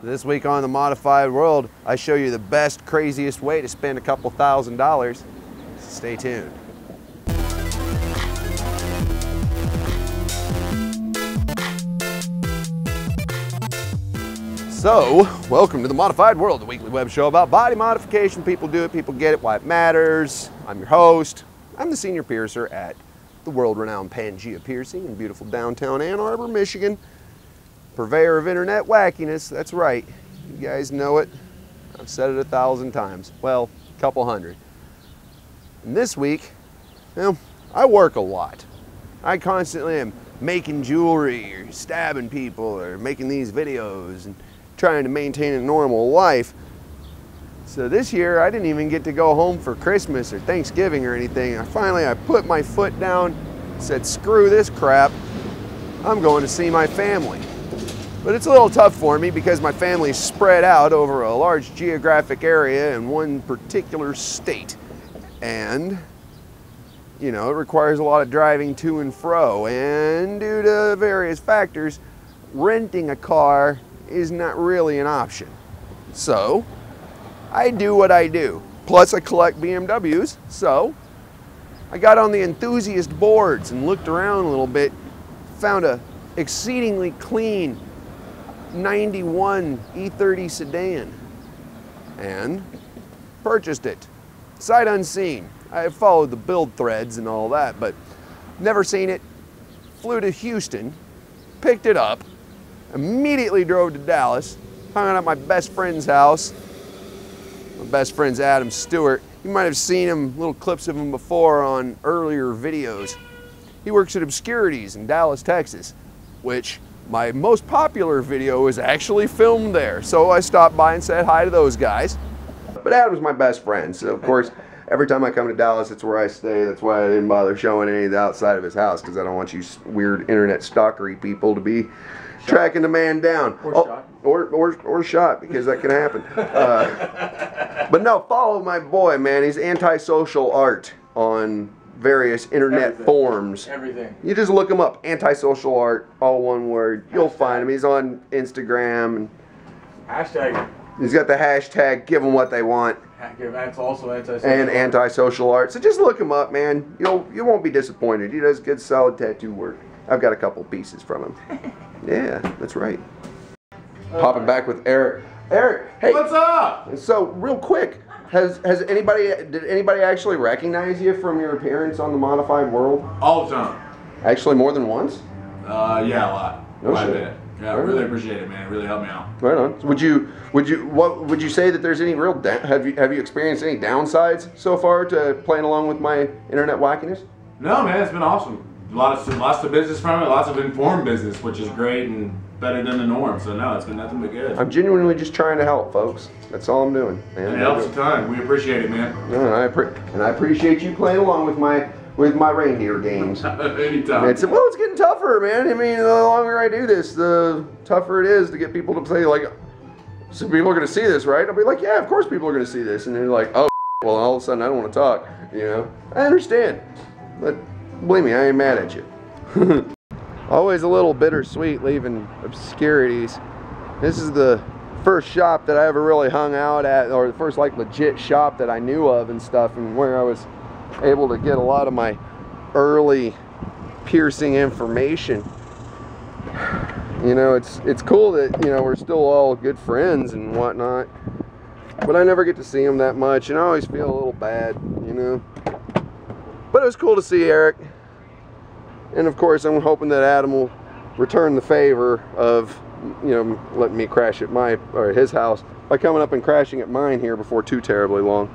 This week on The Modified World, I show you the best, craziest way to spend a couple $1,000s. Stay tuned. So, welcome to The Modified World, the weekly web show about body modification. People do it, people get it, why it matters. I'm your host. I'm the senior piercer at the world-renowned Pangea Piercing in beautiful downtown Ann Arbor, Michigan. Purveyor of internet wackiness, that's right. You guys know it. I've said it 1,000 times. Well, a couple hundred. And this week, I work a lot. I constantly am making jewelry or stabbing people or making these videos and trying to maintain a normal life. So this year, I didn't even get to go home for Christmas or Thanksgiving or anything. I put my foot down, said, screw this crap. I'm going to see my family. But it's a little tough for me because my family's spread out over a large geographic area in one particular state. And, you know, it requires a lot of driving to and fro. And due to various factors, renting a car is not really an option. So, I do what I do. Plus, I collect BMWs. So, I got on the enthusiast boards and looked around a little bit. Found a exceedingly clean 91 E30 sedan and purchased it sight unseen. I followed the build threads and all that, but never seen it. Flew to Houston, picked it up, immediately drove to Dallas, hung out at my best friend's house. My best friend's Adam Stewart. You might have seen him, little clips of him before on earlier videos. He works at Obscurities in Dallas, Texas, which my most popular video is actually filmed there. So I stopped by and said hi to those guys. But Adam's my best friend, so of course, every time I come to Dallas, it's where I stay. That's why I didn't bother showing any of the outside of his house, because I don't want you weird internet stalkery people to be tracking the man down. Or shot, because that can happen. But no, follow my boy, man. He's antisocial art on various internet forums. Everything. You just look him up, antisocial art, all one word. You'll find him. He's on Instagram. And hashtag. He's got the hashtag, give them what they want. That's also antisocial. And antisocial art. So just look him up, man. You won't be disappointed. He does good, solid tattoo work. I've got a couple pieces from him. Yeah, that's right. Popping back with Eric. Eric, hey. What's up? So, real quick, did anybody actually recognize you from your appearance on The Modified World? All the time. Actually, more than once? Yeah, a lot. No Quite shit. a bit. Yeah, I really appreciate it, man. It really helped me out. Right on. What would you say that there's any real have you experienced any downsides so far to playing along with my internet wackiness? No, man, it's been awesome. Lots of business from it, lots of informed business, which is great and better than the norm. So no, it's been nothing but good. I'm genuinely just trying to help, folks. That's all I'm doing. Man. It helps a ton. We appreciate it, man. No, and I appreciate you playing along with my reindeer games. Anytime. It's getting tougher, man. I mean, the longer I do this, the tougher it is to get people to say, like, so people are going to see this, right? I'll be like, yeah, of course people are going to see this. And they're like, oh, well, all of a sudden I don't want to talk, you know? I understand. But believe me, I ain't mad at you. Always a little bittersweet leaving Obscurities. This is the first shop that I ever really hung out at, or the first like legit shop that I knew of and stuff, and where I was able to get a lot of my early piercing information. You know, it's cool that, you know, we're still all good friends and whatnot, but I never get to see him that much, and I always feel a little bad, you know. But it was cool to see Eric, and of course I'm hoping that Adam will return the favor of, you know, letting me crash at his house by coming up and crashing at mine here before too terribly long.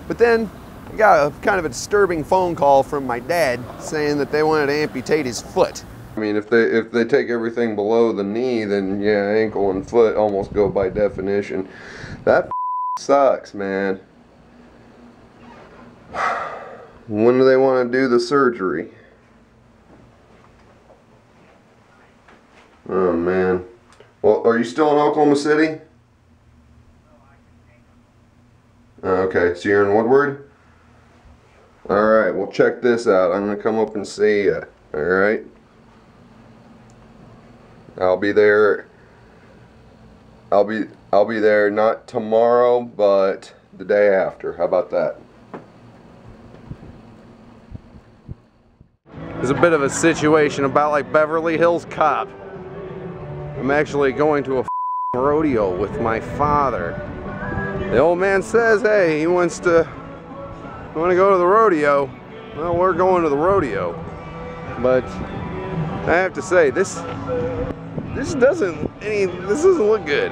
But then I got a kind of a disturbing phone call from my dad saying that they wanted to amputate his foot. I mean, if they take everything below the knee, then yeah, ankle and foot almost go by definition. That sucks, man. When do they want to do the surgery? Oh man. Well, are you still in Oklahoma City? Okay, so you're in Woodward? Alright, well check this out. I'm going to come up and see you. Alright? I'll be there I'll be there not tomorrow, but the day after. How about that? There's a bit of a situation about like Beverly Hills Cop. I'm actually going to a rodeo with my father. The old man says, hey, he wants to go to the rodeo. Well, we're going to the rodeo. But I have to say, this doesn't look good.